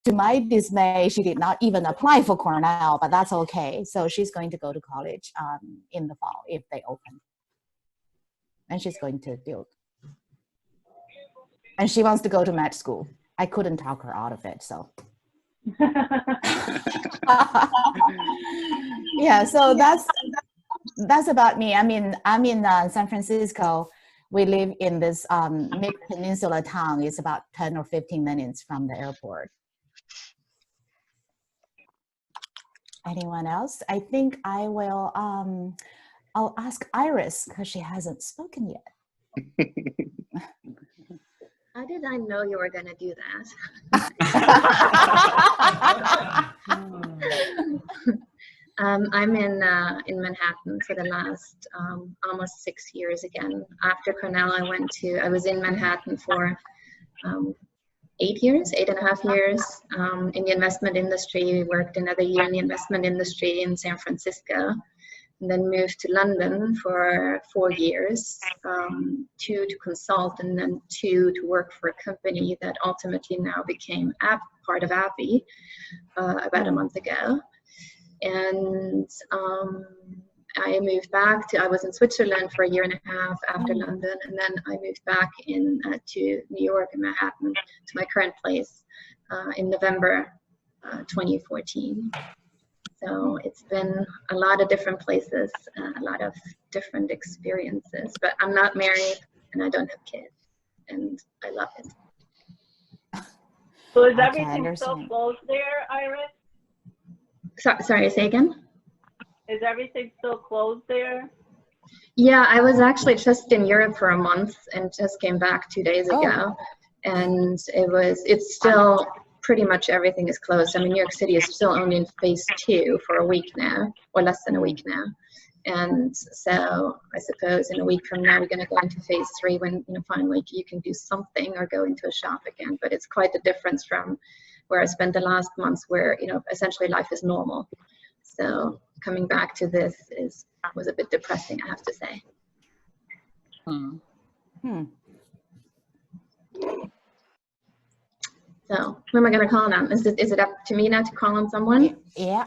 to my dismay, she did not even apply for Cornell, but that's okay. So she's going to go to college in the fall if they open. And she's going to do it. And she wants to go to med school. I couldn't talk her out of it, so. Yeah, so that's about me. I mean, I'm in San Francisco. We live in this mid-peninsula town. It's about 10 or 15 minutes from the airport. Anyone else? I think I will, I'll ask Iris because she hasn't spoken yet. How did I know you were going to do that? I'm in Manhattan for the last almost 6 years again. After Cornell, I was in Manhattan for 8 years, 8.5 years in the investment industry. Worked another year in the investment industry in San Francisco, and then moved to London for 4 years, 2 to consult, and then 2 to work for a company that ultimately now became part of AbbVie about a month ago. And I moved back I was in Switzerland for 1.5 years after London, and then I moved back to New York and Manhattan to my current place in November 2014. So it's been a lot of different places, a lot of different experiences, but I'm not married and I don't have kids, and I love it. So is everything still closed there, Iris? Sorry, say again? Is everything still closed there? Yeah, I was actually just in Europe for a month and just came back 2 days ago. And it's still pretty much everything is closed. I mean, New York City is still only in phase 2 for a week now, or less than a week now. And so I suppose in a week from now, we're going to go into phase 3 when, finally you can do something or go into a shop again. But it's quite a difference from where I spent the last months where, essentially life is normal. So coming back to this was a bit depressing, I have to say. So who am I going to call on? Is it up to me now to call on someone? Yeah.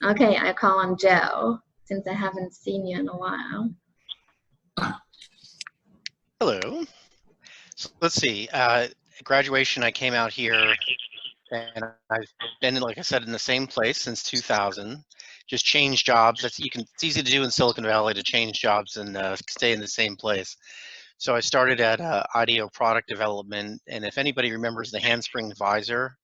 Okay, I call on Joe, since I haven't seen you in a while. Hello. So let's see. At graduation, I came out here, and I've been, like I said, in the same place since 2000. Just change jobs. It's easy to do in Silicon Valley, to change jobs and stay in the same place. So I started at audio product development, and if anybody remembers the handspring visor,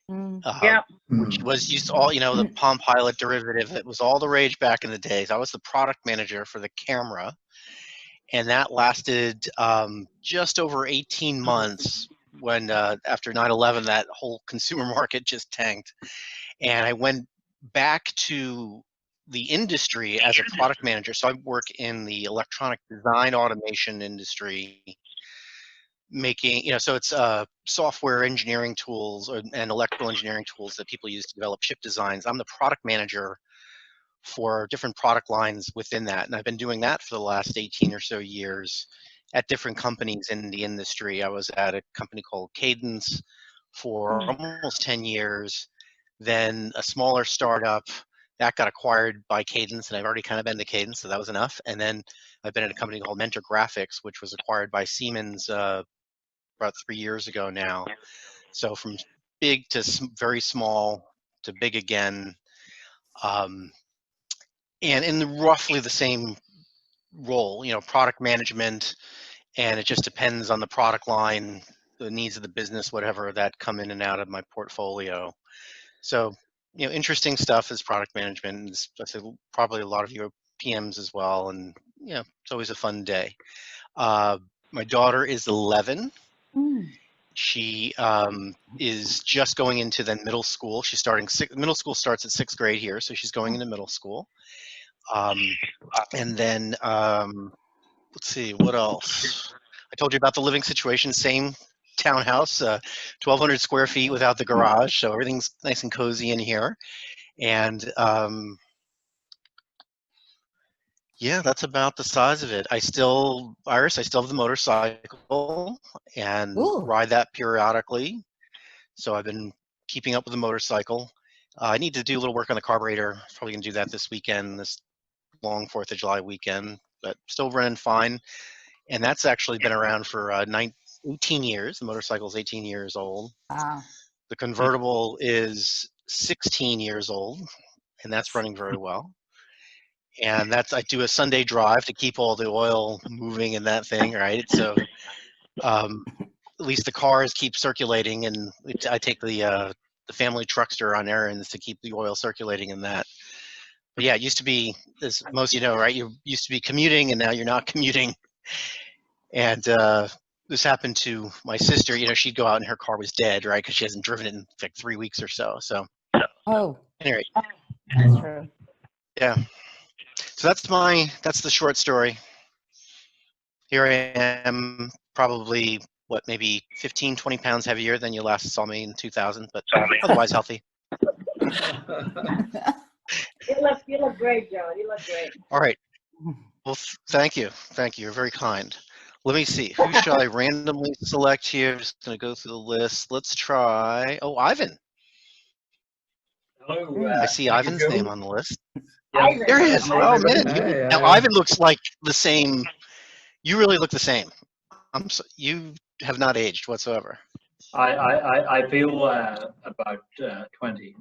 which was used to all, the Palm Pilot derivative, it was all the rage back in the days. I was the product manager for the camera, and that lasted just over 18 months when after 9/11, that whole consumer market just tanked. And I went back to the industry as a product manager. So I work in the electronic design automation industry, making, so it's software engineering tools and electrical engineering tools that people use to develop chip designs. I'm the product manager for different product lines within that. And I've been doing that for the last 18 or so years at different companies in the industry. I was at a company called Cadence for almost 10 years, then a smaller startup that got acquired by Cadence, and I've already kind of been to Cadence, so that was enough. And then I've been at a company called Mentor Graphics, which was acquired by Siemens about 3 years ago now. So from big to very small to big again, and in roughly the same role, product management, and it just depends on the product line, the needs of the business, whatever, that come in and out of my portfolio. So, interesting stuff is product management, and especially probably a lot of you are PMs as well, and it's always a fun day. My daughter is 11. She is just going into then middle school. She's starting middle school starts at 6th grade here, so she's going into middle school. And then let's see, what else? I told you about the living situation, same townhouse, 1,200 square feet without the garage, so everything's nice and cozy in here. And yeah, that's about the size of it. Iris, I still have the motorcycle and ride that periodically. So I've been keeping up with the motorcycle. I need to do a little work on the carburetor. Probably gonna do that this weekend, this long 4th of July weekend, but still running fine. And that's actually been around for 18 years. The motorcycle is 18 years old. Wow. The convertible is 16 years old, and that's running very well. And I do a Sunday drive to keep all the oil moving in that thing, right? So at least the cars keep circulating, and I take the family truckster on errands to keep the oil circulating in that. But yeah, it used to be, as most of you know, right? You used to be commuting, and now you're not commuting. And this happened to my sister. You know, she'd go out and her car was dead, right? Because she hasn't driven it in like 3 weeks or so. So Oh, anyway, that's true. yeah. So that's the short story. Here I am, probably, maybe 15, 20 pounds heavier than you last saw me in 2000, but otherwise healthy. You look great, Joe. You look great. All right. Well, thank you. Thank you. You're very kind. Let me see. Who shall I randomly select here? I'm just going to go through the list. Let's try. Oh, Ivan. Hello. I see Ivan's name on the list. Ivan. There he is. Oh, man. Now, Hi. Ivan looks like the same. You really look the same. You have not aged whatsoever. I feel about 20,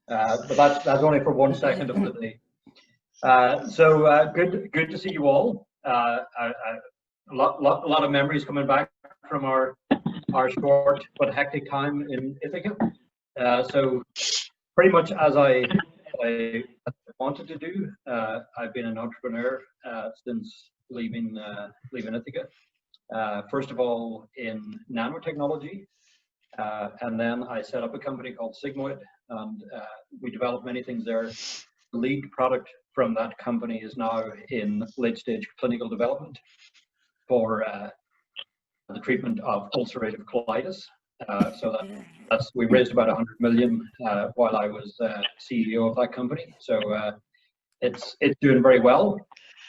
but that's only for 1 second of the day. So good to see you all. A lot of memories coming back from our short but hectic time in Ithaca. So pretty much as I wanted to do, I've been an entrepreneur since leaving Ithaca. First of all in nanotechnology, and then I set up a company called Sigmoid, and we developed many things there. The lead product from that company is now in late-stage clinical development for the treatment of ulcerative colitis. So we raised about 100 million while I was CEO of that company. So it's doing very well.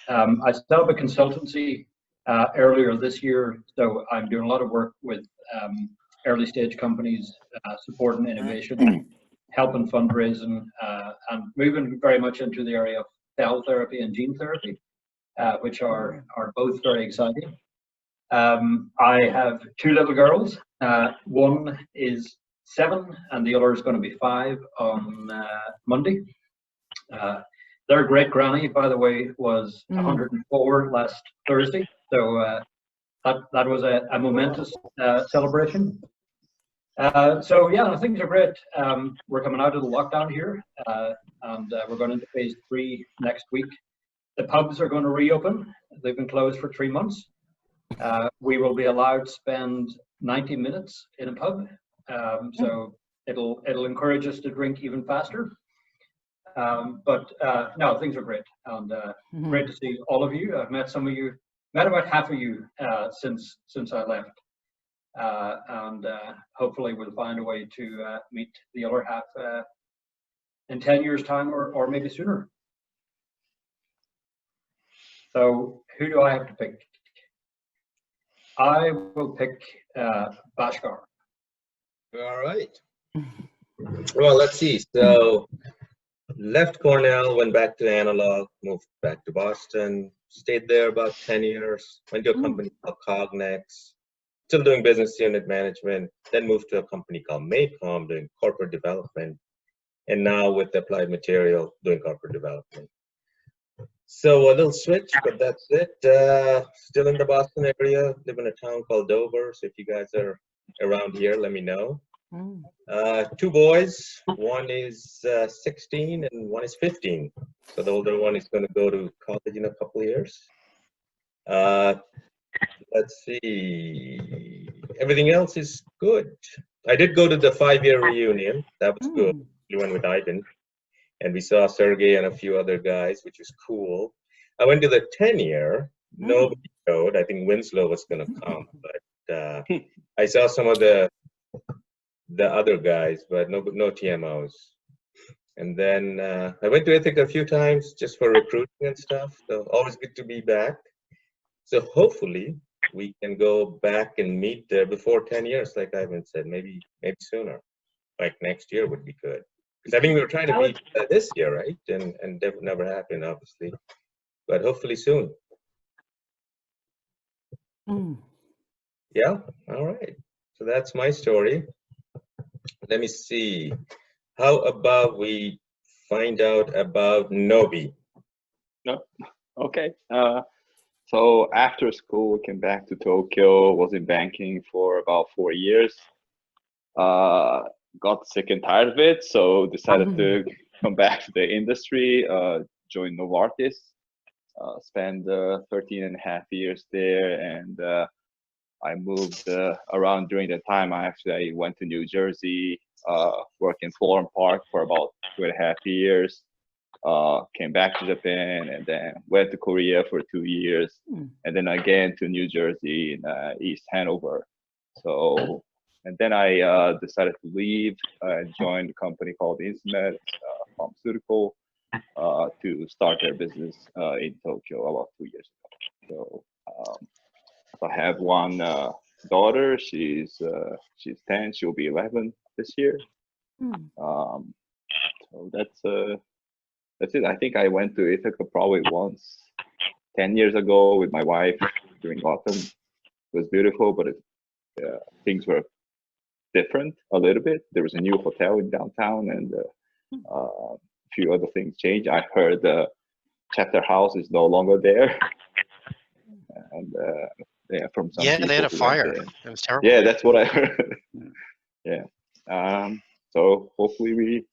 I set up a consultancy earlier this year, so I'm doing a lot of work with early stage companies, supporting innovation, helping fundraising, and moving very much into the area of cell therapy and gene therapy, which are both very exciting. I have 2 little girls. One is 7 and the other is going to be 5 on Monday. Their great granny, by the way, was 104 last Thursday. So that was a momentous celebration. So yeah, things are great. We're coming out of the lockdown here, and we're going into phase 3 next week. The pubs are going to reopen. They've been closed for 3 months. We will be allowed to spend 90 minutes in a pub, so it'll encourage us to drink even faster. But no, things are great, and great to see all of you. I've met some of you, met about half of you since I left, and hopefully we'll find a way to meet the other half in 10 years' time, or maybe sooner. So who do I have to pick? I will pick Bhaskar. All right. Well, let's see. So left Cornell, went back to analog, moved back to Boston, stayed there about 10 years, went to a company called Cognex, still doing business unit management, then moved to a company called Maycom doing corporate development, and now with Applied Material doing corporate development. So a little switch, but that's it. Still in the Boston area, live in a town called Dover. So if you guys are around here, let me know. 2 boys, one is 16 and one is 15. So the older one is going to go to college in a couple of years. Let's see. Everything else is good. I did go to the 5-year reunion. That was good. We went with Ivan. And we saw Sergey and a few other guys, which was cool. I went to the 10-year. Nobody showed. I think Winslow was going to come, but I saw some of the other guys, but no TMOs. And then I went to Ithaca a few times just for recruiting and stuff. So always good to be back. So hopefully we can go back and meet there before 10 years, like Ivan said, maybe sooner. Like next year would be good. Because I think we were trying to meet this year, right? And that never happened, obviously. But hopefully soon. Yeah, all right. So that's my story. Let me see. How about we find out about Nobi? No, okay. So after school, came back to Tokyo, was in banking for about 4 years. Got sick and tired of it, so decided to come back to the industry, join Novartis, spent 13 and a half years there, and I moved around during that time. I went to New Jersey, worked in Florham Park for about 2.5 years, came back to Japan, and then went to Korea for 2 years, and then again to New Jersey in East Hanover. So, and then I decided to leave and joined a company called Insmed Pharmaceutical to start their business in Tokyo about 2 years ago. So I have one daughter. She's 10. She'll be 11 this year. So that's it. I think I went to Ithaca probably once 10 years ago with my wife during autumn. It was beautiful, but things were different a little bit. There was a new hotel in downtown, and a few other things changed. I heard the Chapter House is no longer there, and yeah, from some people they had a who went fire. there. It was terrible. Yeah, that's what I heard. Yeah. So hopefully we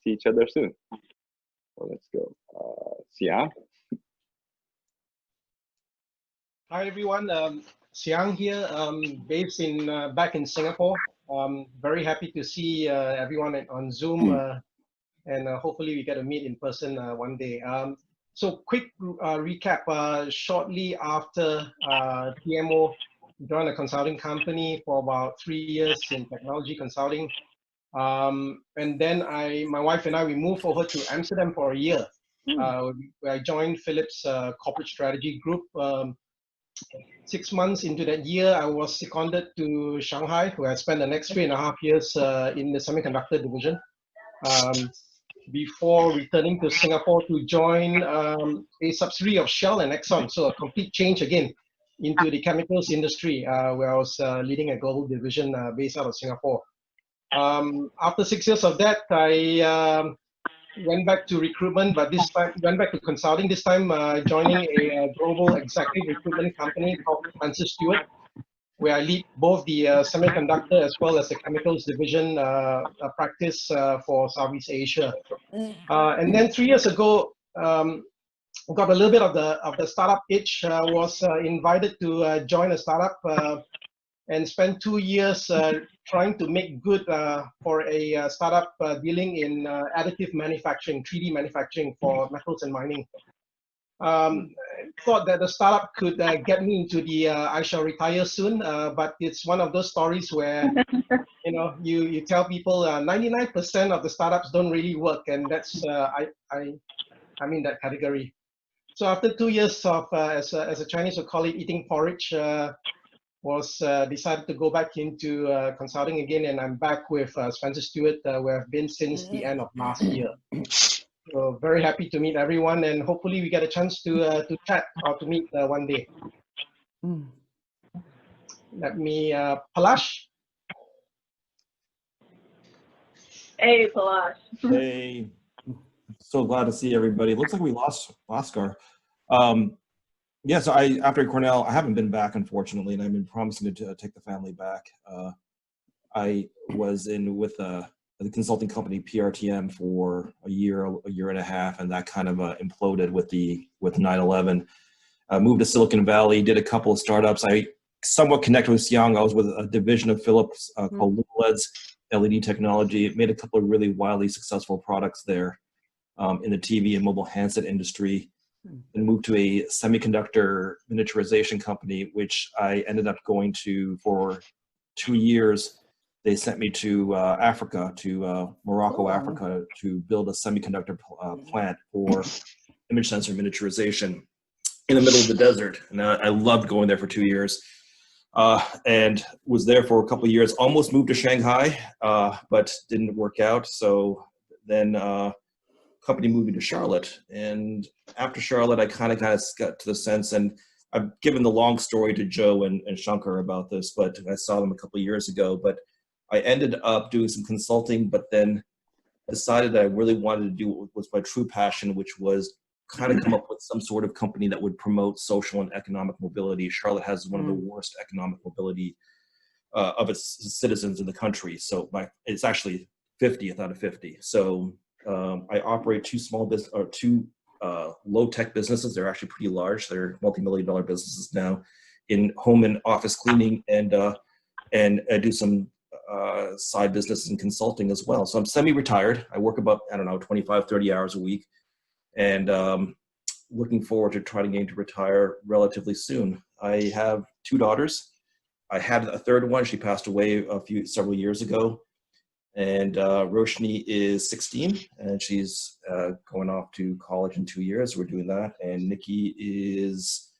see each other soon. So let's go. Siang. Hi everyone, Siang here, based in back in Singapore. Very happy to see everyone on Zoom, and hopefully we get to meet in person one day. So quick recap, shortly after TMO joined a consulting company for about 3 years in technology consulting. And then my wife and I, we moved over to Amsterdam for a year. I joined Philips corporate strategy group. 6 months into that year, I was seconded to Shanghai, where I spent the next 3.5 years in the semiconductor division, before returning to Singapore to join a subsidiary of Shell and Exxon. So a complete change again into the chemicals industry, where I was leading a global division based out of Singapore. After 6 years of that, I went back to recruitment, but this time went back to consulting. This time, joining a global executive recruitment company called Francis Stewart, where I lead both the semiconductor as well as the chemicals division practice for Southeast Asia. And then 3 years ago, got a little bit of the startup itch. Was invited to join a startup and spent 2 years trying to make good for a startup dealing in additive manufacturing, 3D manufacturing for metals and mining. Thought that the startup could get me into the I shall retire soon, but it's one of those stories where you tell people 99% of the startups don't really work, and that's I'm in that category. So after 2 years of as a Chinese would call it eating porridge, was decided to go back into consulting again, and I'm back with Spencer Stewart, where I've been since the end of last year. So very happy to meet everyone, and hopefully we get a chance to chat or to meet one day. Let me, Palash. Hey, Palash. Hey, so glad to see everybody. Looks like we lost Oscar. Yeah, so after Cornell, I haven't been back, unfortunately, and I've been promising to take the family back. I was in with the consulting company PRTM for a year and a half, and that kind of imploded with 9/11. Moved to Silicon Valley, did a couple of startups. I somewhat connected with Siang. I was with a division of Philips called Lumileds LED Technology. It made a couple of really wildly successful products there in the TV and mobile handset industry. And moved to a semiconductor miniaturization company, which I ended up going to for 2 years. They sent me to Africa, to Morocco, Africa, to build a semiconductor plant for image sensor miniaturization. in the middle of the desert. And I loved going there for 2 years. And was there for a couple of years, almost moved to Shanghai, but didn't work out. So then company moved me to Charlotte. And after Charlotte, I kind of got to the sense, and I've given the long story to Joe and Shankar about this, but I saw them a couple of years ago. But I ended up doing some consulting, but then decided that I really wanted to do what was my true passion, which was kind of come up with some sort of company that would promote social and economic mobility. Charlotte has one of the worst economic mobility of its citizens in the country. So it's actually 50th out of 50. So I operate two low-tech businesses. They're actually pretty large. They're multi-million-dollar businesses now in home and office cleaning, and I do some side business and consulting as well. So I'm semi-retired. I work about, 25, 30 hours a week, and looking forward to trying to retire relatively soon. I have 2 daughters. I had a third one. She passed away several years ago. And Roshni is 16, and she's going off to college in 2 years. We're doing that. And Nikki is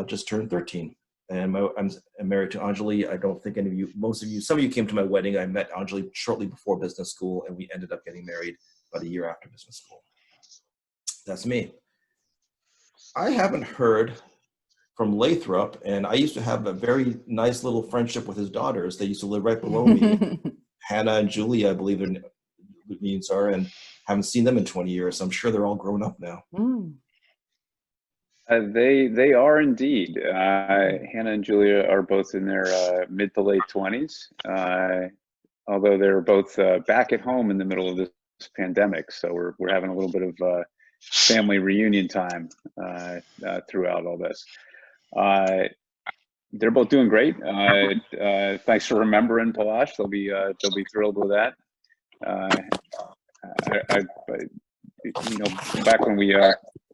just turned 13. And I'm married to Anjali. I don't think any of you, some of you came to my wedding. I met Anjali shortly before business school, and we ended up getting married about a year after business school. That's me. I haven't heard from Lathrop, and I used to have a very nice little friendship with his daughters. They used to live right below me. Hannah and Julie, I believe their names are, and haven't seen them in 20 years. I'm sure they're all grown up now. They are indeed. Hannah and Julia are both in their mid to late 20s, although they're both back at home in the middle of this pandemic. So we're having a little bit of family reunion time throughout all this. They're both doing great. Thanks for remembering, Palash. They'll be thrilled with that. Back when we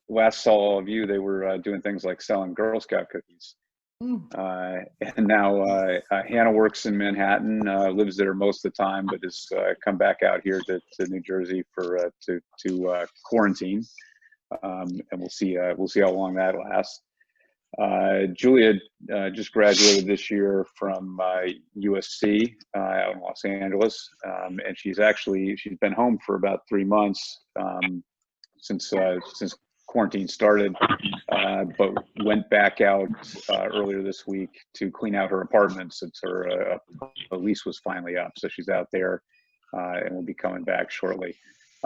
last saw all of you, they were doing things like selling Girl Scout cookies. And now Hannah works in Manhattan, lives there most of the time, but has come back out here to New Jersey for to quarantine. And we'll see how long that lasts. Julia just graduated this year from USC out in Los Angeles, and she's been home for about 3 months since quarantine started, but went back out earlier this week to clean out her apartment since her lease was finally up. So she's out there and will be coming back shortly.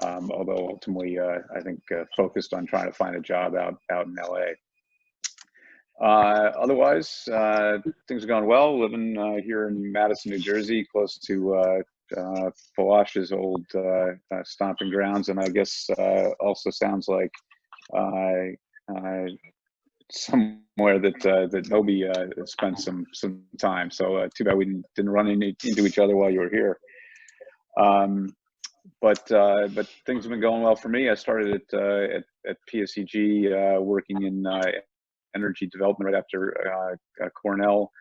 Although ultimately, I think focused on trying to find a job out in LA. Otherwise, things are going well. Living here in Madison, New Jersey, close to Palash's old stomping grounds, and I guess also sounds like somewhere that Nobi spent some time. So too bad we didn't run into each other while you were here. But things have been going well for me. I started at PSEG working in energy development right after Cornell.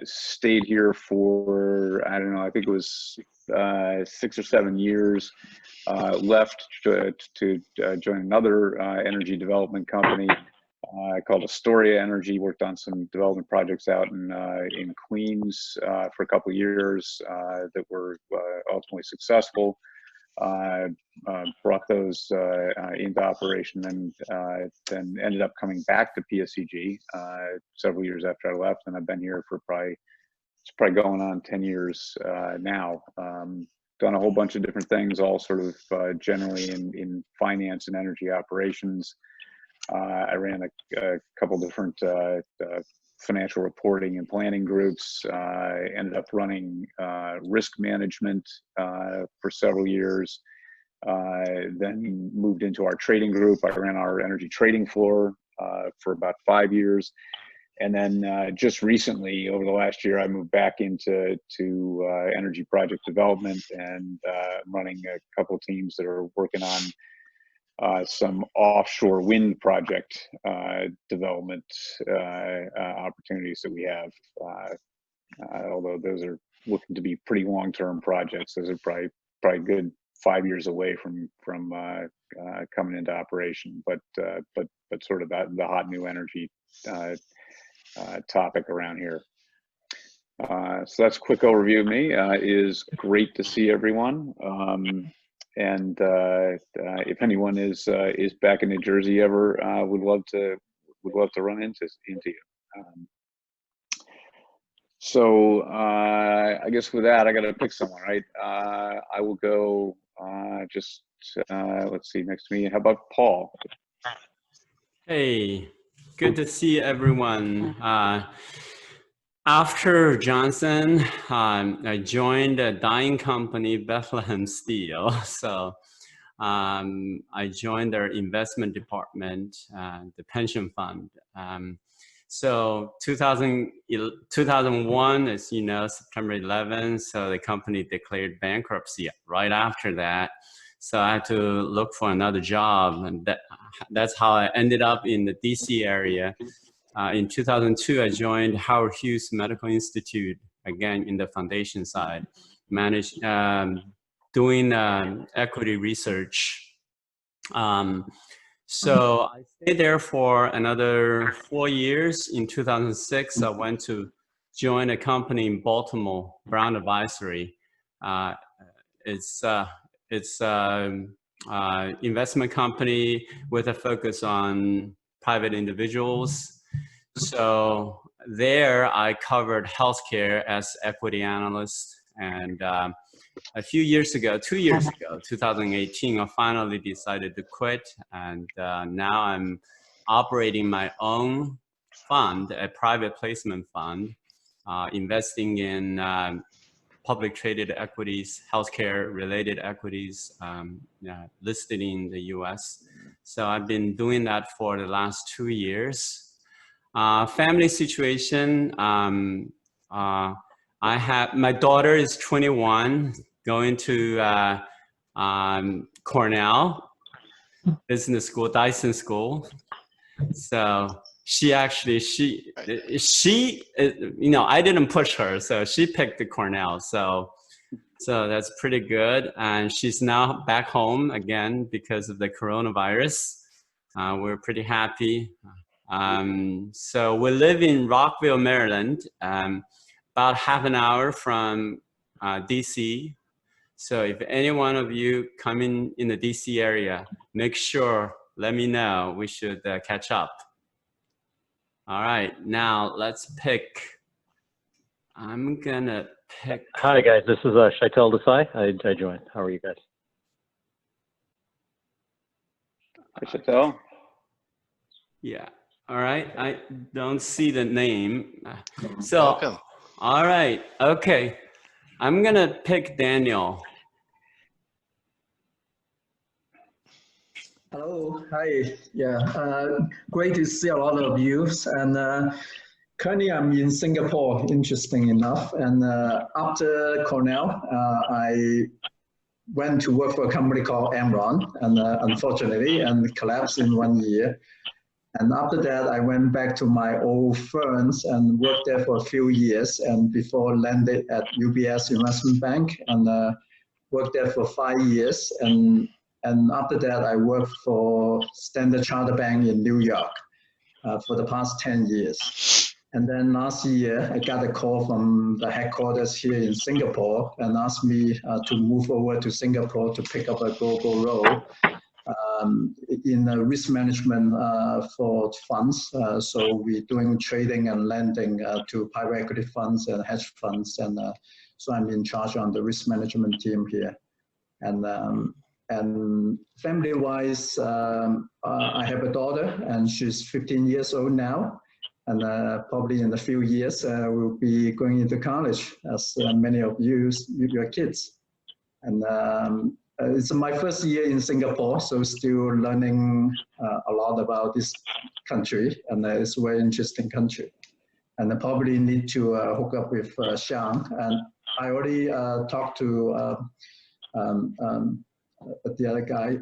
Stayed here for, I don't know, I think it was 6 or 7 years. Left to join another energy development company called Astoria Energy. Worked on some development projects out in Queens for a couple of years that were ultimately successful. Brought those into operation, and then ended up coming back to PSEG several years after I left, and I've been here for it's probably going on 10 years now. Done a whole bunch of different things, all sort of generally in finance and energy operations. I ran a couple different financial reporting and planning groups. Ended up running risk management for several years. Then moved into our trading group. I ran our energy trading floor for about 5 years. And then just recently, over the last year, I moved back into energy project development, and running a couple of teams that are working on some offshore wind project development opportunities that we have. Although those are looking to be pretty long-term projects, those are probably good 5 years away from coming into operation, but sort of the hot new energy topic around here. So that's a quick overview of me. It is great to see everyone. And if anyone is back in New Jersey ever, would love to run into you. So I guess with that, I got to pick someone, right? I will go. Let's see, next to me. How about Paul? Hey, good to see everyone. After Johnson, I joined a dyeing company, Bethlehem Steel. So I joined their investment department, the pension fund. So 2001, as you know, September 11th, so the company declared bankruptcy right after that. So I had to look for another job, and that's how I ended up in the DC area. In 2002, I joined Howard Hughes Medical Institute, again in the foundation side, managed doing equity research. So I stayed there for another 4 years. In 2006, I went to join a company in Baltimore, Brown Advisory. It's investment company with a focus on private individuals. So there I covered healthcare as equity analyst, and a few years ago, 2 years ago, 2018, I finally decided to quit, and now I'm operating my own fund, a private placement fund, investing in public traded equities, healthcare related equities, listed in the US. So I've been doing that for the last 2 years. Family situation, I have, my daughter is 21, going to Cornell Business School, Dyson School. So she actually, you know, I didn't push her, so she picked the Cornell. So that's pretty good. And she's now back home again because of the coronavirus. We're pretty happy. So we live in Rockville, Maryland, about half an hour from DC. So if any one of you come in the DC area, make sure, let me know. We should catch up. All right, now let's pick. I'm gonna pick. Hi guys, this is Shaitel Desai. I joined. How are you guys? Hi, Shaitel. Yeah. All right, I don't see the name. So, welcome. All right, okay. I'm gonna pick Daniel. Hello, hi. Yeah, great to see a lot of you. And currently I'm in Singapore, interesting enough. And after Cornell, I went to work for a company called Enron, and unfortunately, and collapsed in 1 year. And after that, I went back to my old firms and worked there for a few years, and before landed at UBS Investment Bank, and worked there for 5 years. And after that, I worked for Standard Chartered Bank in New York for the past 10 years. And then last year, I got a call from the headquarters here in Singapore and asked me to move over to Singapore to pick up a global role in risk management for funds. So we're doing trading and lending to private equity funds and hedge funds. And so I'm in charge on the risk management team here. And family-wise, I have a daughter, and she's 15 years old now. And probably in a few years, we'll be going into college, as many of you, your kids. And it's my first year in Singapore, so still learning a lot about this country, and it's a very interesting country. And I probably need to hook up with Xiang. And I already talked to the other guy,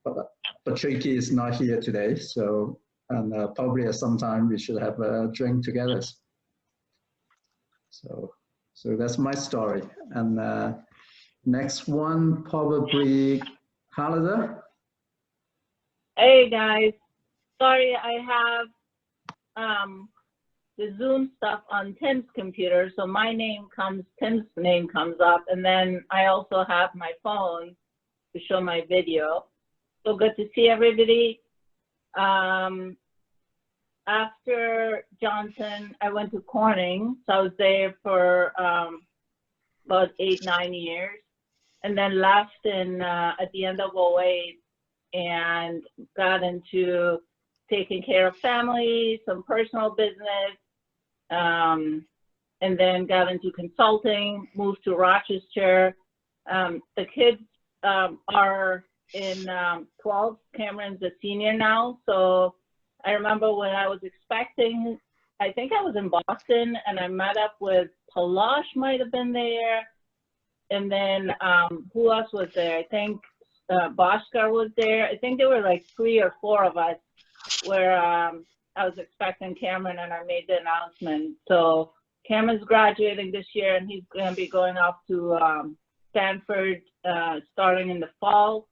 but Tricky is not here today, so and probably at some time we should have a drink together. So that's my story. And Next one, probably Canada. Hey guys, sorry I have the Zoom stuff on Tim's computer, so Tim's name comes up, and then I also have my phone to show my video. So good to see everybody. After Johnson, I went to Cornell, so I was there for about 8-9 years, and then left at the end of 2008 and got into taking care of family, some personal business, and then got into consulting, moved to Rochester. The kids are in 12th. Cameron's a senior now, so I remember when I was expecting, I think I was in Boston, and I met up with Palash, might have been there, and then who else was there? I think Bhaskar was there. I think there were like 3 or 4 of us where I was expecting Cameron, and I made the announcement. So Cameron's graduating this year, and he's going to be going off to Stanford starting in the fall.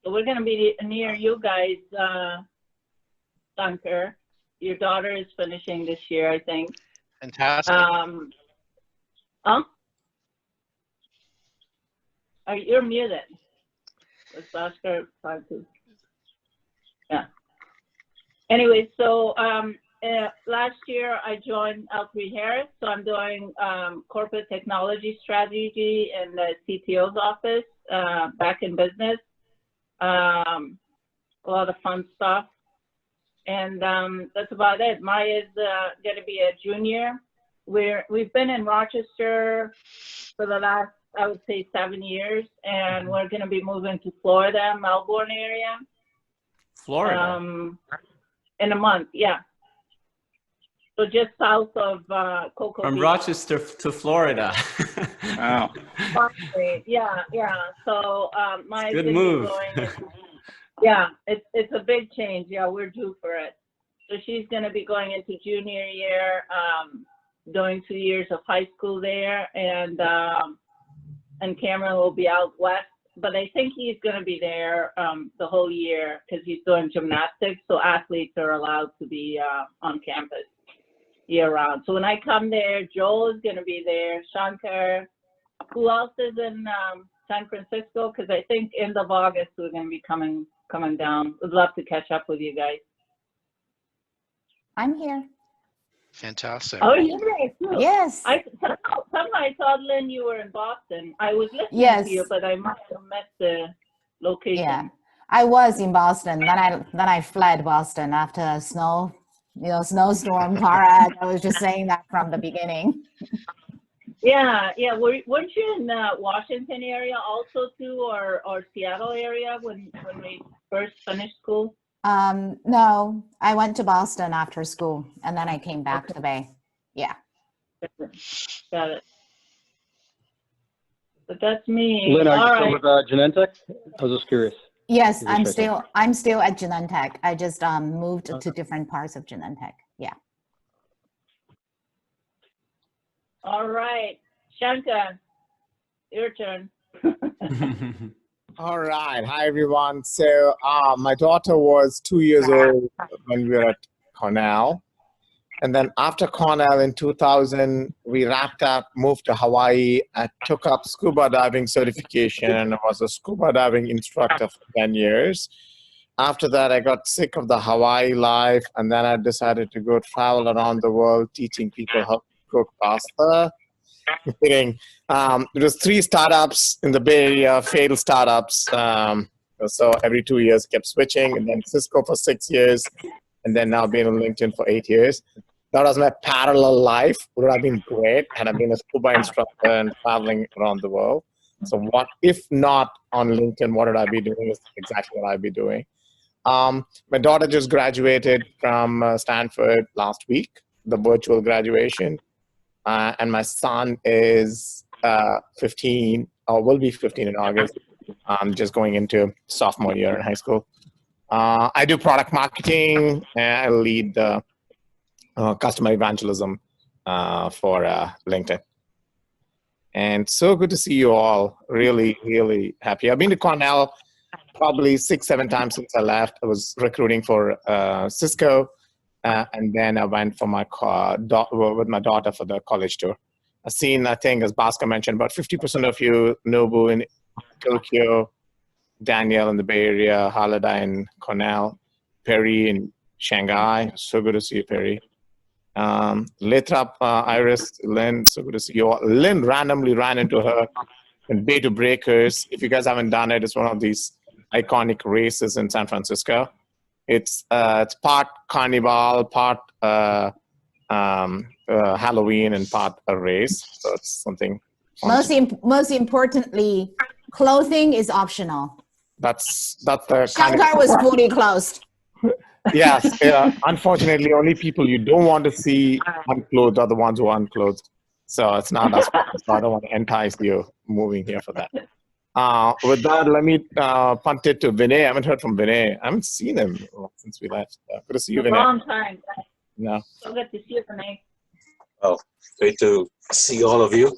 So we're going to be near you guys, Dunker. Your daughter is finishing this year, I think. Fantastic. You're muted. Was Bhaskar trying to? Yeah. Anyway, so last year I joined L3 Harris, so I'm doing corporate technology strategy in the CTO's office, back in business. A lot of fun stuff. And that's about it. Maya's going to be a junior. We've been in Rochester for the last, I would say, 7 years, and we're going to be moving to Florida, Melbourne area. Florida? In a month, yeah. So just south of Cocoa From Beach. Rochester to Florida. Wow. Yeah. So Maya's Good gonna move. be going. Yeah, it's a big change. Yeah, we're due for it. So she's going to be going into junior year, doing 2 years of high school there, and Cameron will be out west. But I think he's going to be there the whole year because he's doing gymnastics. So athletes are allowed to be on campus year round. So when I come there, Joel is going to be there. Shankar. Who else is in San Francisco? Because I think end of August we're going to be coming down. Would love to catch up with you guys. I'm here. Fantastic. Oh, you're there too. Yes. Somehow I thought, Lynn, you were in Boston. I was listening Yes. to you, but I must have missed the location. Yeah, I was in Boston. Then I fled Boston after a snowstorm, car wreck. I was just saying that from the beginning. Yeah. Weren't you in Washington area also too, or Seattle area when we first finished school? No, I went to Boston after school, and then I came back to Bay. Yeah. Got it. But that's me. Lynn, are you All still right. with Genentech? I was just curious. Yes, You just checked I'm still at Genentech. I just moved to different parts of Genentech. Yeah. All right, Shankar, your turn. All right. Hi, everyone. So my daughter was 2 years old when we were at Cornell. And then after Cornell in 2000, we wrapped up, moved to Hawaii. I took up scuba diving certification and I was a scuba diving instructor for 10 years. After that, I got sick of the Hawaii life. And then I decided to go travel around the world teaching people how to cook pasta. Kidding. There was 3 startups in the Bay Area, failed startups. So every 2 years, kept switching, and then Cisco for 6 years, and then now being on LinkedIn for 8 years. That was my parallel life. Would have been great had I been a scuba instructor and traveling around the world. So what if not on LinkedIn? What would I be doing? Is exactly what I'd be doing. My daughter just graduated from Stanford last week, the virtual graduation. And my son is 15, or will be 15 in August, just going into sophomore year in high school. I do product marketing, and I lead the customer evangelism for LinkedIn. And so good to see you all. Really, really happy. I've been to Cornell probably 6, 7 times since I left. I was recruiting for Cisco, and then I went for my with my daughter for the college tour. I've seen, I think, as Bhaskar mentioned, about 50% of you, Nobu in Tokyo, Daniel in the Bay Area, Halida in Cornell, Perry in Shanghai. So good to see you, Perry. Lathrop, Iris, Lynn, so good to see you all. Lynn randomly ran into her in Bay to Breakers. If you guys haven't done it, it's one of these iconic races in San Francisco. It's part carnival, part Halloween, and part a race. So it's something fun. Most importantly, clothing is optional. That's the Shelter was fully closed. Yes, unfortunately, only people you don't want to see unclothed are the ones who are unclothed. So it's not as fun. So I don't want to entice you moving here for that. With that, let me punt it to Vinay. I haven't heard from Vinay. I haven't seen him since we left. Good to see you, A Vinay. long time. No. So good to see you, Vinay. Oh, great to see all of you.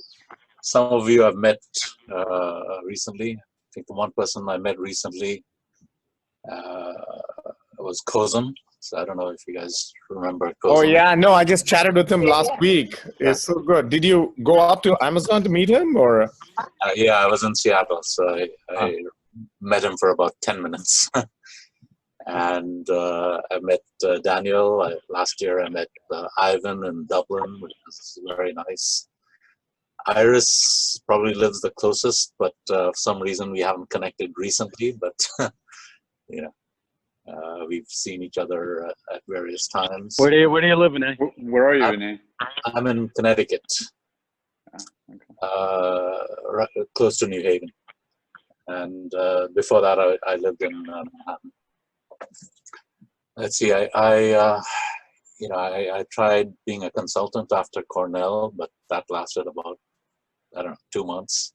Some of you I've met recently. I think the one person I met recently was Kozum. So I don't know if you guys remember Kozum. Oh yeah, no, I just chatted with him last week. It's so good. Did you go up to Amazon to meet him, or? Yeah, I was in Seattle, so I met him for about 10 minutes. And I met Daniel. Last year I met Ivan in Dublin, which is very nice. Iris probably lives the closest, but for some reason we haven't connected recently, but you know. We've seen each other at various times. Where do you live, Vinay? Where are you, Vinay? I'm in Connecticut, right, close to New Haven. And before that, I lived in Manhattan. Let's see, I tried being a consultant after Cornell, but that lasted about, I don't know, 2 months.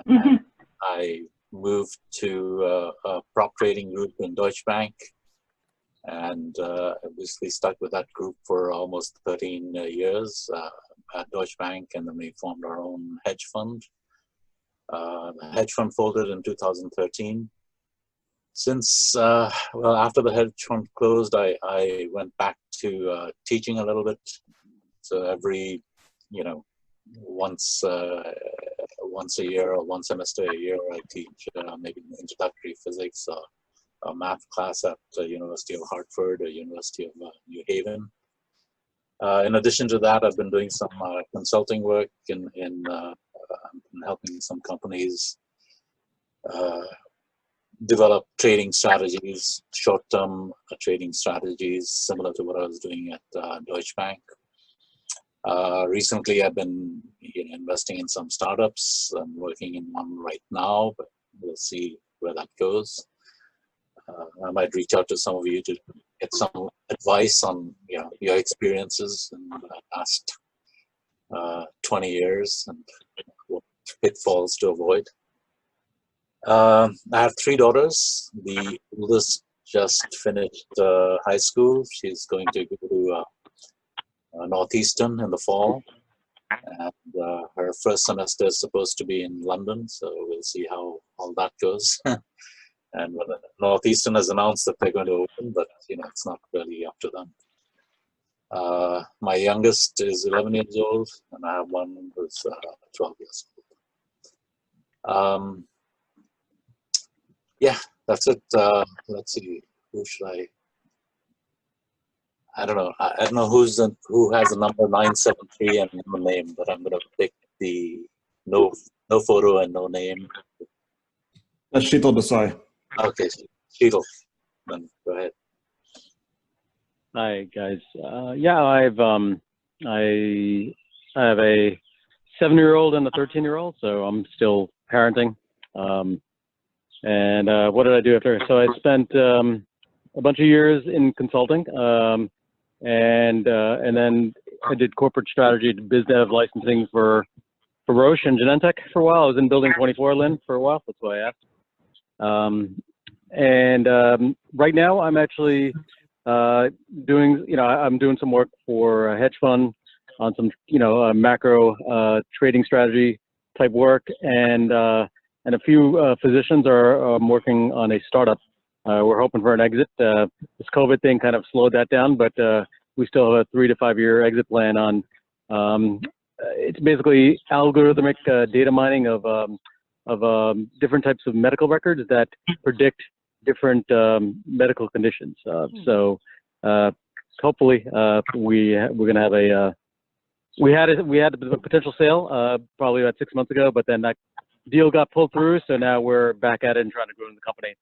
And I moved to a prop trading group in Deutsche Bank, and obviously stuck with that group for almost 13 years at Deutsche Bank, and then we formed our own hedge fund. The hedge fund folded in 2013. Since, well, after the hedge fund closed, I went back to teaching a little bit. So every, once a year or one semester a year, I teach maybe introductory physics or a math class at the University of Hartford or University of New Haven. In addition to that, I've been doing some consulting work in helping some companies develop trading strategies, short-term trading strategies, similar to what I was doing at Deutsche Bank. Recently, I've been investing in some startups. I'm working in one right now, but we'll see where that goes. I might reach out to some of you to get some advice on your experiences in the past 20 years and what pitfalls to avoid. I have 3 daughters. The oldest just finished high school. She's going to go to Northeastern in the fall, and her first semester is supposed to be in London, so we'll see how all that goes. And Northeastern has announced that they're going to open, but it's not really up to them. My youngest is 11 years old, and I have one who's 12 years old. Yeah, that's it. Let's see, who should I don't know. I don't know who has the number 973 and no name, but I'm gonna pick the no photo and no name. That's Sheetal Desai. Okay, Sheetal, then go ahead. Hi guys. Yeah, I have a 7-year-old and a 13-year-old, so I'm still parenting. And what did I do after? So I spent a bunch of years in consulting, and then I did corporate strategy, biz dev, licensing for Roche and Genentech for a while. I was in Building 24, Lynn, for a while. That's why I asked. Right now I'm actually doing, I'm doing some work for a hedge fund some macro trading strategy type work, and a few physicians are working on a startup. We're hoping for an exit. This COVID thing kind of slowed that down, but we still have a 3 to 5 year exit plan on. It's basically algorithmic data mining of different types of medical records that predict different medical conditions. So hopefully we're going to have a. We had a potential sale probably about 6 months ago, but then that deal got pulled through. So now we're back at it and trying to grow in the company.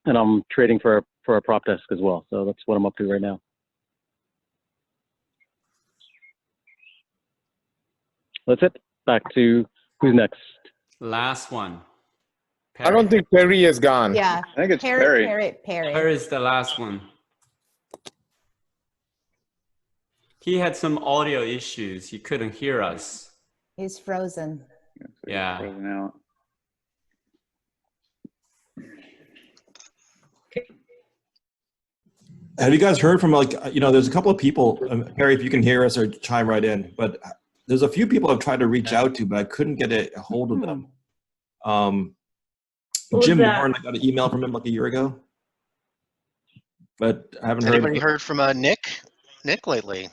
And I'm trading for a prop desk as well. So that's what I'm up to right now. That's it. Back to who's next? Last one. I don't think Perry is gone. Yeah. I think it's Perry. Perry is the last one. He had some audio issues. He couldn't hear us. He's frozen. Yeah. Frozen out. Have you guys heard from there's a couple of people, Perry, if you can hear us or chime right in, but there's a few people I've tried to reach out to, but I couldn't get a hold of them. Jim Warren, I got an email from him like a year ago, but I haven't heard. Anybody heard from Nick? Nick lately?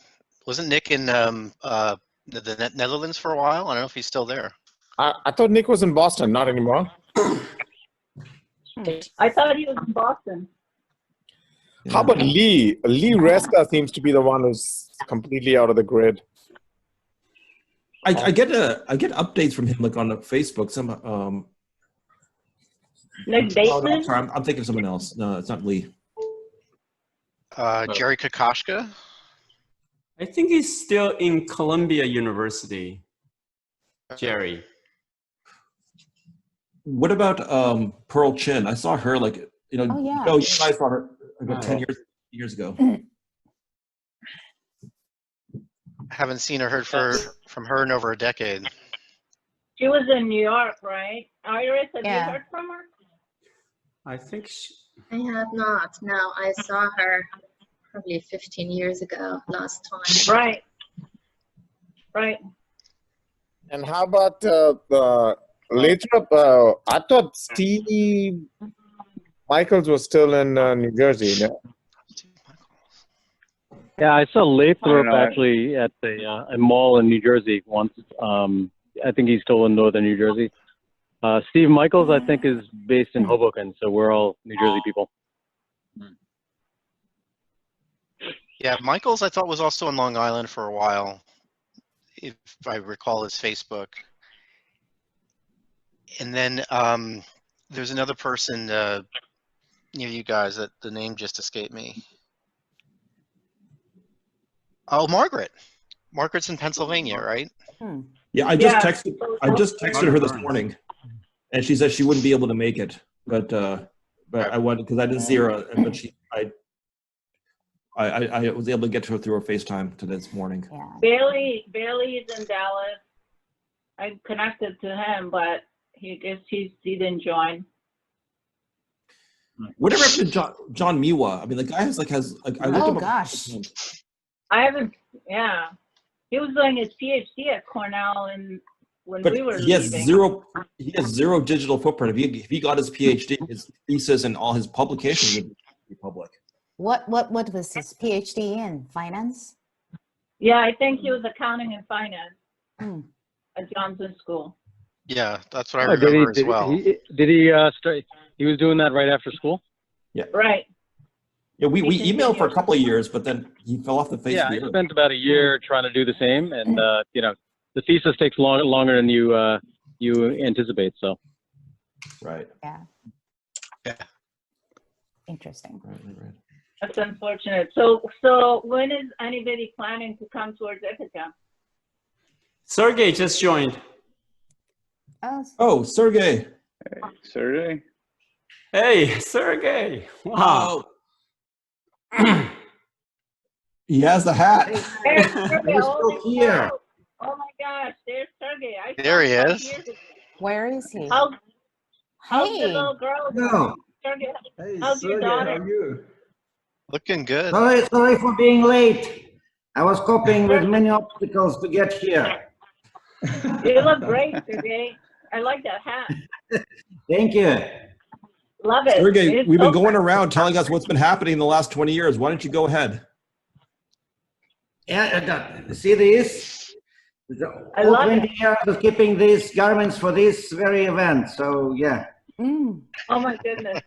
Wasn't Nick in the Netherlands for a while? I don't know if he's still there. I thought Nick was in Boston, not anymore. I thought he was in Boston. How about Lee? Lee Resta seems to be the one who's completely out of the grid. I get updates from him like on Facebook. Nick Bateman? Oh, no, I'm sorry, I'm thinking of someone else. No, it's not Lee. Jerry Kokoschka? I think he's still in Columbia University. Jerry. What about Pearl Chin? I saw her you yeah. you guys saw her about 10 years ago. Haven't seen or heard from her in over a decade. She was in New York, right? Iris, have you heard from her? I think I have not. No, I saw her probably 15 years ago last time. Right. Right. And how about later up? I thought Steve Michaels was still in New Jersey. No? Yeah, I saw Lathrop actually at a mall in New Jersey once. I think he's still in northern New Jersey. Steve Michaels, I think, is based in Hoboken, so we're all New Jersey people. Yeah, Michaels I thought was also in Long Island for a while, if I recall his Facebook. And then there's another person near you guys that the name just escaped me. Oh, Margaret. Margaret's in Pennsylvania, right? Yeah, I just texted her this morning, and she said she wouldn't be able to make it, but I wanted because I didn't see her, but I was able to get to her through her FaceTime this morning. Yeah. Bailey is in Dallas. I'm connected to him, but he didn't join. Whatever happened to John Miwa? I mean, the guy has I looked him up. Gosh. I haven't. Yeah, he was doing his PhD at Cornell, and when we were he has leaving. He has zero digital footprint. If he got his PhD, his thesis and all his publications would be public. What was his PhD in? Finance? Yeah, I think he was accounting and finance at Johnson School. Yeah, that's what I remember as well. Did he start? He was doing that right after school. Yeah. Right. Yeah, we emailed for a couple of years, but then he fell off the face of the earth. I spent about a year trying to do the same, and the thesis takes longer than you anticipate. So. Right. Yeah. Interesting. Right. That's unfortunate. So when is anybody planning to come towards Ithaca? Sergey just joined. Oh, Sergey. Hey, Sergey. Hey, Sergey. Wow. He has the hat. There's Sergey. Still here. Oh my gosh, there's Sergey. There he is. Where is he? How's Hey. the little girl? No. Sergey, Hey, how's your Sergey, daughter? how are you? Looking good. Sorry for being late. I was coping with many obstacles to get here. You look great today. I like that hat. Thank you. Love it. Sergey, It's we've been so going around telling us what's been happening in the last 20 years. Why don't you go ahead? Yeah, see this? I All love 20 it. years of keeping these garments for this very event. So yeah. Mm. Oh my goodness.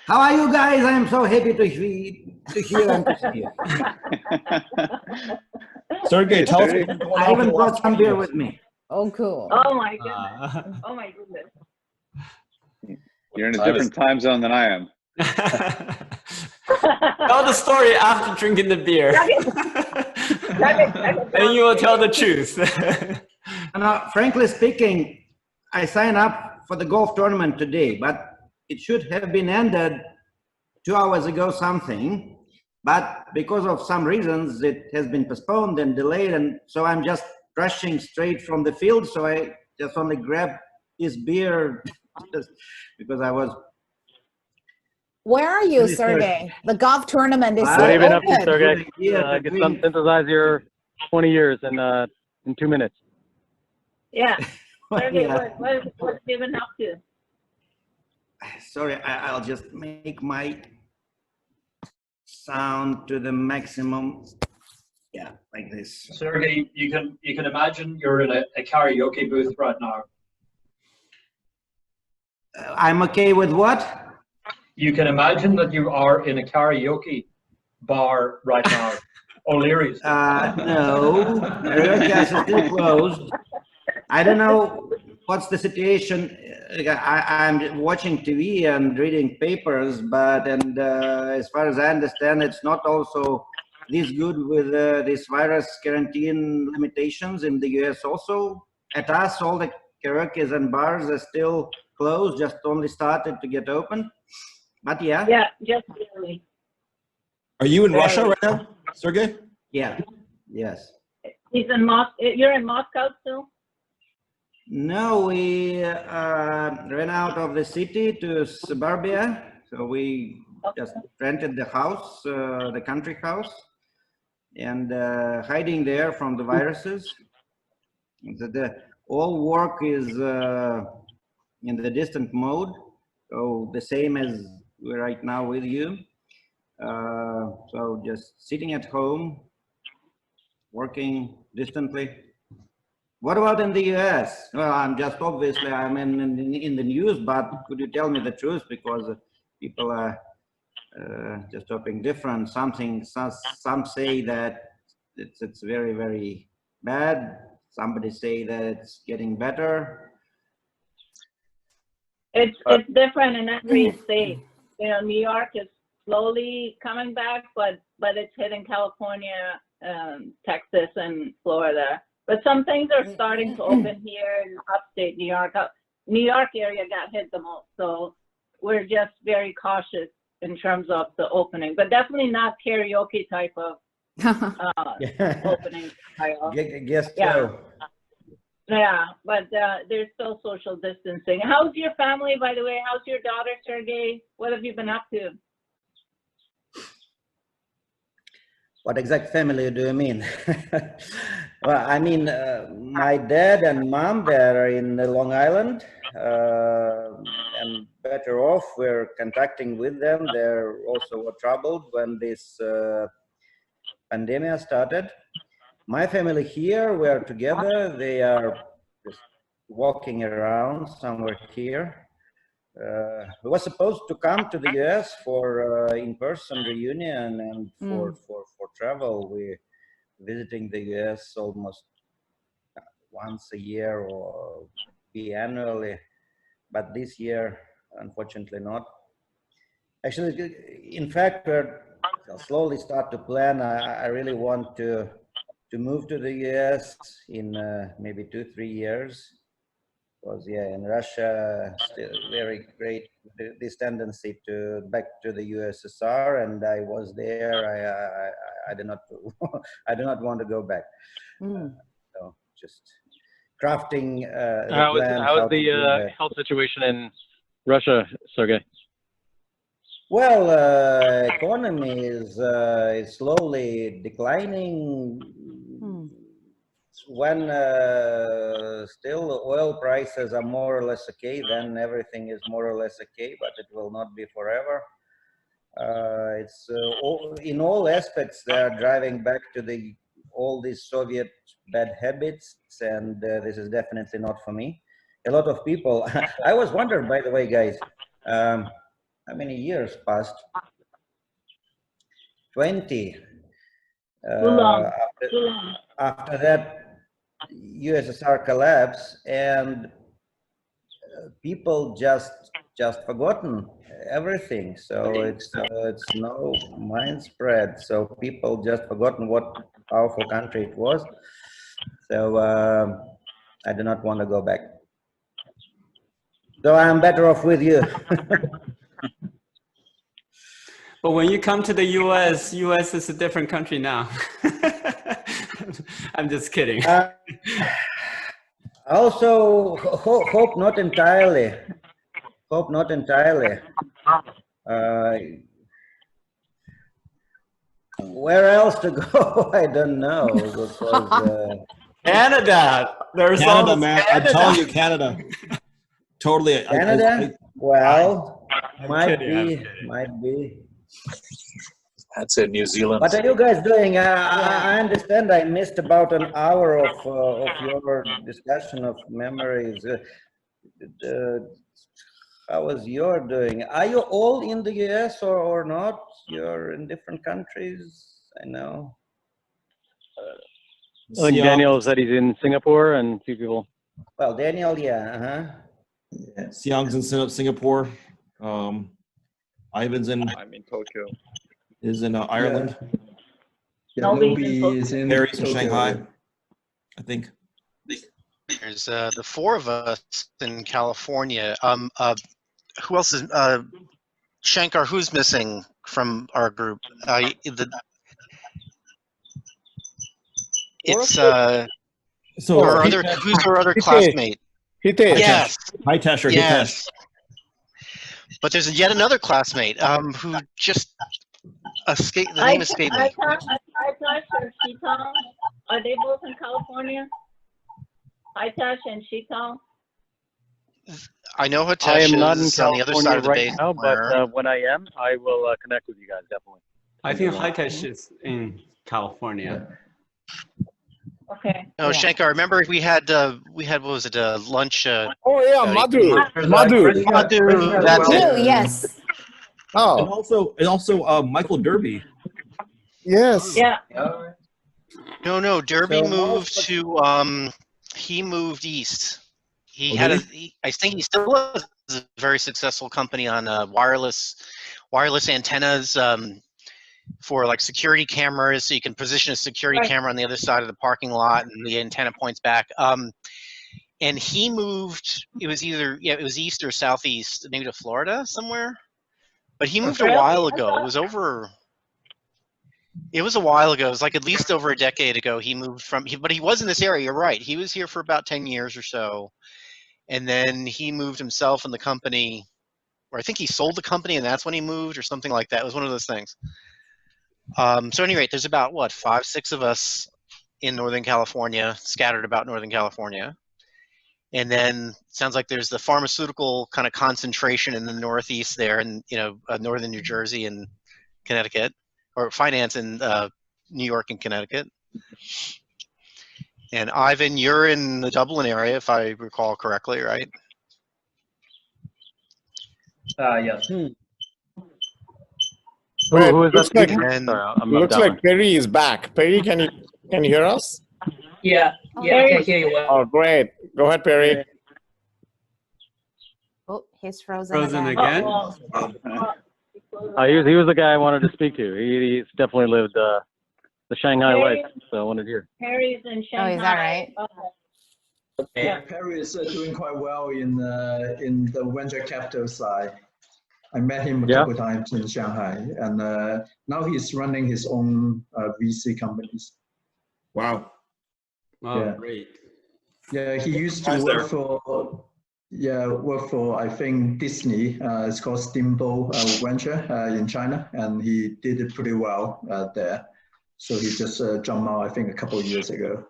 How are you guys? I'm so happy to hear and to see you. Sergey, tell us what's been going I on for even the brought last some 20 beer years. with me. Oh, cool. Oh my goodness. Oh my goodness. You're in a different time zone than I am. Tell the story after drinking the beer. And you will tell the truth. Frankly speaking, I signed up for the golf tournament today, but it should have been ended 2 hours ago something. But because of some reasons, it has been postponed and delayed. And so I'm just rushing straight from the field. So I just only grabbed this beer just because I was. Where are you, Sergey? The golf tournament is What still have you been up to, open. Sergey? Get some synthesize your 20 years in 2 minutes. Yeah. Sergey, Yeah. what have you been up to? Sorry, I'll just make my sound to the maximum. Yeah, like this. Sergey, you can imagine you're in a karaoke booth right now. I'm okay with what? You can imagine that you are in a karaoke bar right now. O'Leary's. No, Gas is still closed. I don't know what's the situation. I'm watching TV and reading papers, but as far as I understand, it's not also this good with this virus quarantine limitations in the US also. At us, all the karaoke and bars are still closed, just only started to get open. But yeah. Yeah, just really. Are you in Russia right now, Sergey? Yeah. Yes. He's in You're in Moscow still? No, we ran out of the city to suburbia. So we just rented the house, the country house, and hiding there from the viruses. All work is in the distant mode. So the same as we're right now with you. So just sitting at home, working distantly. What about in the US? Well, I'm just obviously I'm in the news, but could you tell me the truth? Because people are just talking different. Some say that it's very, very bad. Somebody say that it's getting better. It's different in every state. You know, New York is slowly coming back, but it's hitting California, Texas, and Florida. But some things are starting to open here in upstate New York. New York area got hit the most, so we're just very cautious in terms of the opening, but definitely not karaoke type of opening. Guess Yeah. so. Yeah, but there's still social distancing. How's your family, by the way? How's your daughter, Sergey? What have you been up to? What exact family do you mean? Well, I mean, my dad and mom, they're in Long Island, and better off. We're contacting with them. They're also were troubled when this pandemic started. My family here, we're together. They are just walking around somewhere here. We were supposed to come to the US for in-person reunion and for travel. We're visiting the US almost once a year or biannually, but this year, unfortunately not. Actually, in fact, we're slowly start to plan. I really want to move to the US in maybe 2-3 years. Because yeah, in Russia, still very great this tendency to back to the USSR, and I was there. I do not I do not want to go back. So just crafting the plan. How is the health situation in Russia, Sergey? Well, economy is slowly declining. When still oil prices are more or less okay, then everything is more or less okay, but it will not be forever. It's in all aspects they are driving back to all these Soviet bad habits, and this is definitely not for me. A lot of people. I was wondering, by the way, guys, how many years passed? 20. Too long. After that, USSR collapse, and people just forgotten everything. So it's no mind spread. So people just forgotten what powerful country it was. So I do not want to go back. So I'm better off with you. But when you come to the US is a different country now. I'm just kidding. Also, hope not entirely. Hope not entirely. Where else to go? I don't know. Because, Canada. There's Canada, always man. Canada. I'm telling you, Canada. Totally. Canada? Well, might kidding, be. That's in New Zealand. What are you guys doing? I understand I missed about an hour of your discussion of memories. How was your doing? Are you all in the US or not? You're in different countries, I know. I think Daniel said he's in Singapore and a few people. Well, Daniel, yeah. Siang's in Singapore. Ivan's in. I'm in Tokyo. Is in Ireland. Yeah, Nobi is in Harry's in Tokyo. Shanghai, I think. There's the four of us in California. Who else is Shankar? Who's missing from our group? It's so our other, who's our other classmate? Hitesh. Yes. Hitesh or yes. But there's yet another classmate who just escaped. The name escaped me. Hitesh or Shitang, are they both in California? Hitesh and Shitang? I know Hitesh I am not in is on the other side California of the right base. now, but when I am, I will connect with you guys definitely. I think Hitesh is in California. Okay. No, Shankar. Remember we had what was it? Lunch. Oh yeah, Madhu. Madhu. That's it. Yes. Oh. And also Michael Derby. Yes. Yeah. No. Derby So moved to. He moved east. He had I think he still has a very successful company on wireless antennas for like security cameras. So you can position a security camera on the other side of the parking lot, and the antenna points back. And he moved. It was either it was east or southeast, maybe to Florida somewhere. But he moved a while ago. It was over. It was a while ago. It was like at least over a decade ago. He moved from. But he was in this area. You're right. He was here for about 10 years or so. And then he moved himself and the company, or I think he sold the company and that's when he moved or something like that. It was one of those things. So at any rate, there's about, 5, 6 of us in Northern California, scattered about Northern California. And then it sounds like there's the pharmaceutical kind of concentration in the Northeast there in, Northern New Jersey and Connecticut, or finance in New York and Connecticut. And Ivan, you're in the Dublin area, if I recall correctly, right? Yes. Who is that speaking? Looks like Perry is back. Perry, can you hear us? Yeah, I can hear you well. Oh, great. Go ahead, Perry. Oh, he's frozen. Frozen again? He was the guy I wanted to speak to. He's definitely lived the Shanghai life, so I wanted to hear. Harry's in Shanghai. Oh, is that right? Yeah, Perry is doing quite well in the venture capital side. I met him a couple times in Shanghai, and now he's running his own VC companies. Wow. Oh, great. Yeah, he used to work for Yeah, work for, I think, Disney. It's called Steamboat Venture in China, and he did it pretty well there. So he just jumped out, I think, a couple of years ago.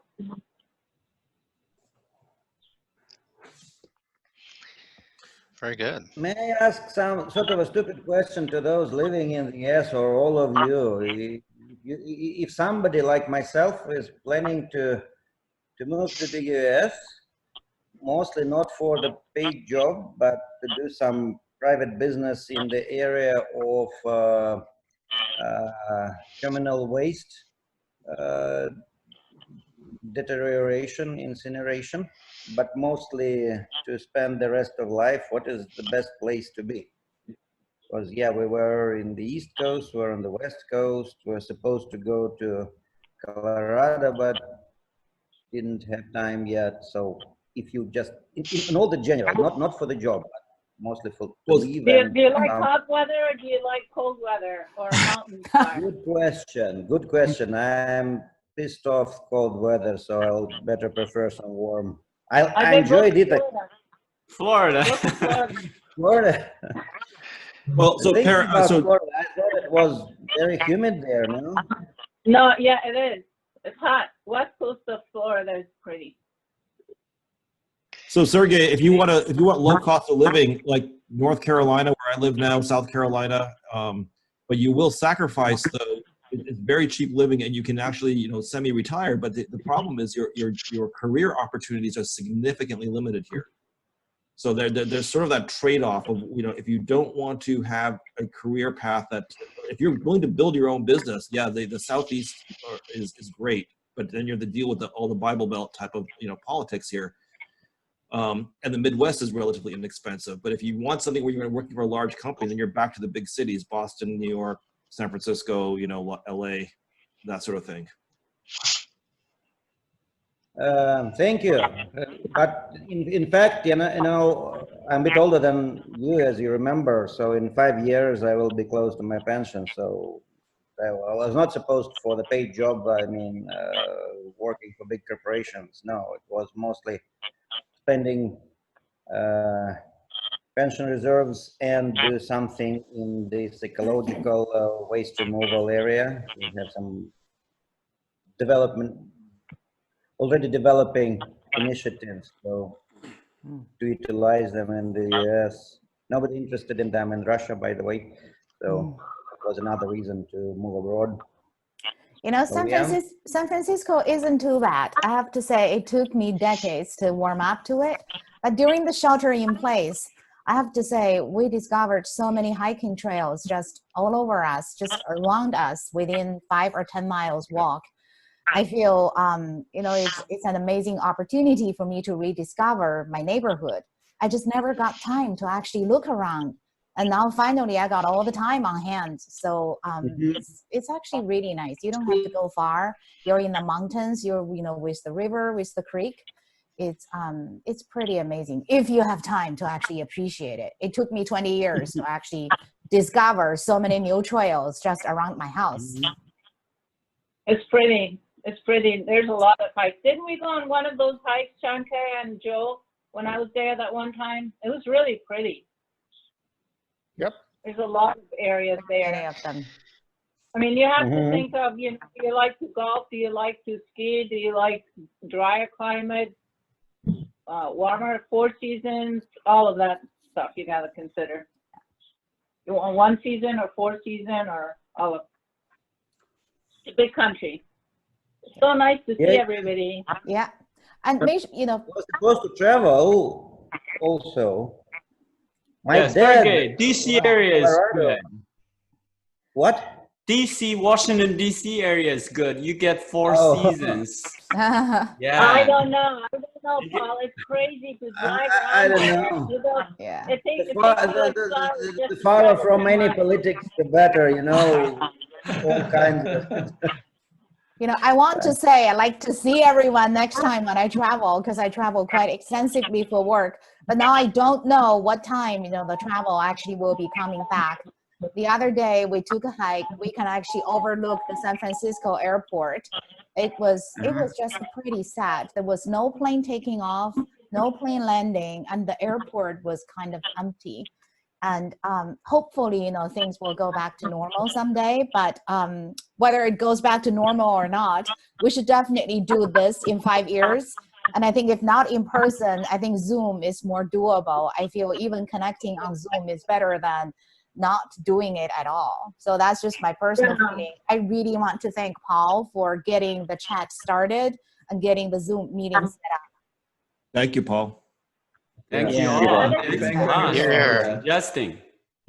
Very good. May I ask some sort of a stupid question to those living in the US or all of you? If somebody like myself is planning to move to the US, mostly not for the paid job, but to do some private business in the area of communal waste, deterioration, incineration, but mostly to spend the rest of life, what is the best place to be? Because yeah, we were in the East Coast, we're on the West Coast, we're supposed to go to Colorado, but didn't have time yet. So if you just, in all the general, not for the job, but mostly for to leave. Do you like hot weather or do you like cold weather or mountain time? Good question. Good question. I'm pissed off cold weather, so I'll better prefer some warm. I enjoyed it. Florida. Florida. Well, so Florida, I thought it was very humid there, no? No, yeah, it is. It's hot. West coast of Florida is pretty. So Sergey, if you want low cost of living, like North Carolina, where I live now, South Carolina, but you will sacrifice it's very cheap living, and you can actually, semi-retire. But the problem is your career opportunities are significantly limited here. So there's sort of that trade-off of, if you don't want to have a career path if you're willing to build your own business, yeah, the Southeast is great, but then you have to deal with all the Bible Belt type of, politics here. And the Midwest is relatively inexpensive. But if you want something where you're working for a large company, then you're back to the big cities, Boston, New York, San Francisco, LA, that sort of thing. Thank you. But in fact, I'm a bit older than you, as you remember. So in 5 years, I will be close to my pension. So I was not supposed for the paid job. I mean, working for big corporations. No, it was mostly spending pension reserves and do something in this ecological waste removal area. We have some already developing initiatives, so to utilize them in the US. Nobody interested in them in Russia, by the way. So that was another reason to move abroad. San Francisco isn't too bad. I have to say, it took me decades to warm up to it. But during the shelter in place, I have to say, we discovered so many hiking trails just all over us, just around us, within 5 or 10 miles walk. I feel, it's an amazing opportunity for me to rediscover my neighborhood. I just never got time to actually look around. And now finally I got all the time on hand. So it's actually really nice. You don't have to go far. You're in the mountains, you're, with the river, with the creek. It's pretty amazing if you have time to actually appreciate it. It took me 20 years to actually discover so many new trails just around my house. It's pretty. It's pretty. There's a lot of hikes. Didn't we go on one of those hikes, Shanke and Joe, when I was there that one time? It was really pretty. Yep. There's a lot of areas there. Many of them. I mean, you have to think of, do you like to golf? Do you like to ski? Do you like drier climate, warmer, 4 seasons? All of that stuff you got to consider. You want 1 season or 4 season or all of it? It's a big country. So nice to see everybody. Yeah. And we're supposed to travel also. My dad, Sergey, DC area is good. What? DC, Washington, DC area is good. You get 4 seasons. Yeah. I don't know, Paul. It's crazy to drive around. I don't know. Yeah. The farther from any politics, the better, all kinds of I want to say I like to see everyone next time when I travel, because I travel quite extensively for work. But now I don't know what time, the travel actually will be coming back. The other day we took a hike. We can actually overlook the San Francisco airport. It was just pretty sad. There was no plane taking off, no plane landing, and the airport was kind of empty. And hopefully, you know, things will go back to normal someday. But whether it goes back to normal or not, we should definitely do this in 5 years. And I think if not in person, I think Zoom is more doable. I feel even connecting on Zoom is better than not doing it at all. So that's just my personal feeling. I really want to thank Paul for getting the chat started and getting the Zoom meeting set up. Thank you, Paul. Thank Yeah. you all. Yeah. Thanks, Thank you. Raj, for Here. suggesting.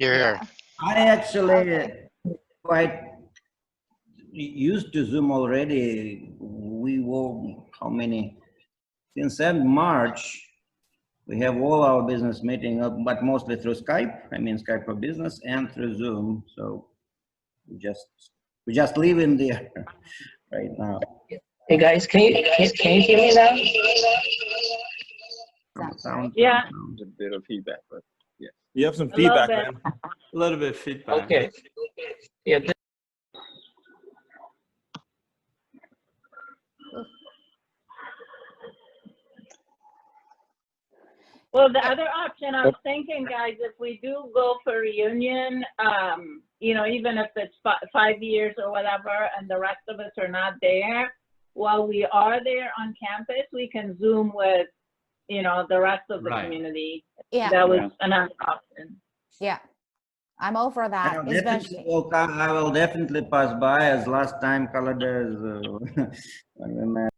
Here. I actually quite used to Zoom already. We were, how many? Since end March, we have all our business meeting up, but mostly through Skype. I mean, Skype for Business and through Zoom. So we just live in there right now. Hey guys, can you hear me now? Sound, Yeah. There's a bit of feedback, but yeah. You have some A little feedback, bit. man. A little bit of feedback. Okay. Yeah. Well, the other option I was thinking, guys, if we do go for reunion, you know, even if it's 5 years or whatever, and the rest of us are not there, while we are there on campus, we can Zoom with, you know, the rest of the community. Yeah. That was another option. Yeah. I'm all for that, especially. I will definitely pass by as last time calendars when we met.